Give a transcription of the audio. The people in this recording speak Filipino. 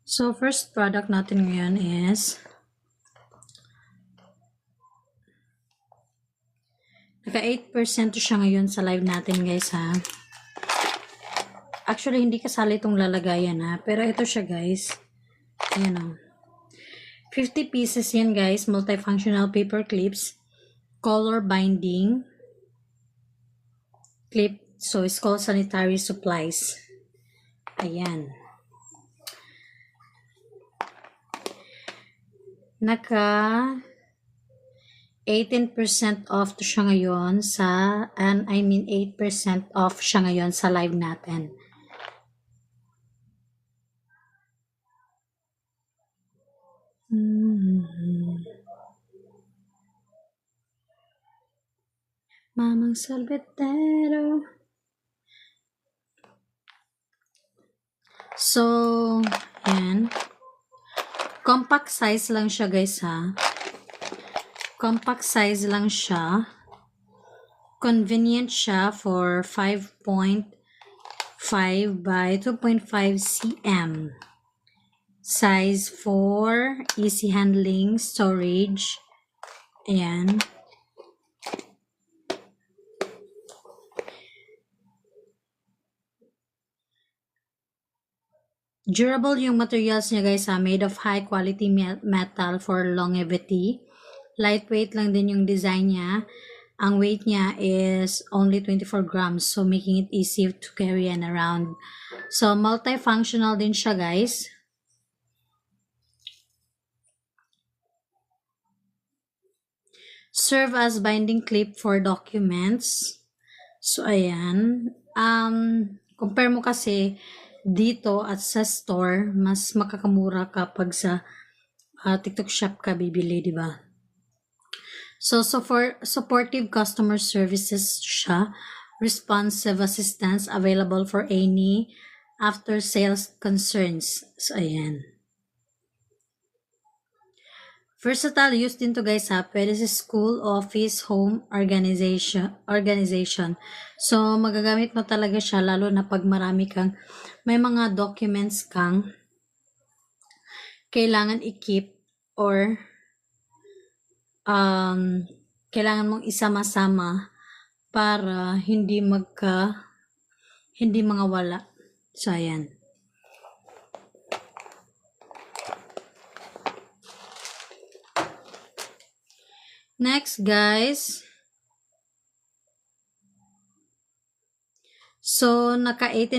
So, first product natin ngayon is naka 8% siya ngayon sa live natin, guys, ha. Actually, hindi kasali itong lalagayan, ha. Pero ito siya, guys. Ayan, o. 50 pieces yan, guys. Multifunctional paper clips. Color binding. Clip. So, it's called sanitary supplies. Ayan. Naka 18% off to siya ngayon sa, 8% off siya ngayon sa live natin. Mamang Salvetero. So, yan. Compact size lang siya, guys, ha. Compact size lang siya. Convenient siya for 5.5 by 2.5 cm. Size 4, easy handling, storage. Ayan. Durable yung materials niya, guys, ha. Made of high quality metal for longevity. Lightweight lang din yung design niya. Ang weight niya is only 24 grams, so making it easy to carry and around. So, multifunctional din siya, guys. Serve as binding clip for documents. So, ayan. Compare mo kasi dito at sa store, mas makakamura kapag sa TikTok shop ka bibili, di ba? So for supportive customer services siya, responsive assistance available for any after sales concerns. So, ayan. Versatile use din to, guys, ha. Pwede sa school, office, home, organization. So, magagamit mo talaga siya lalo na pag marami kang, may mga documents kang kailangan i-keep or kailangan mong isama-sama para hindi mga wala. So, ayan. Next, guys. So, naka 18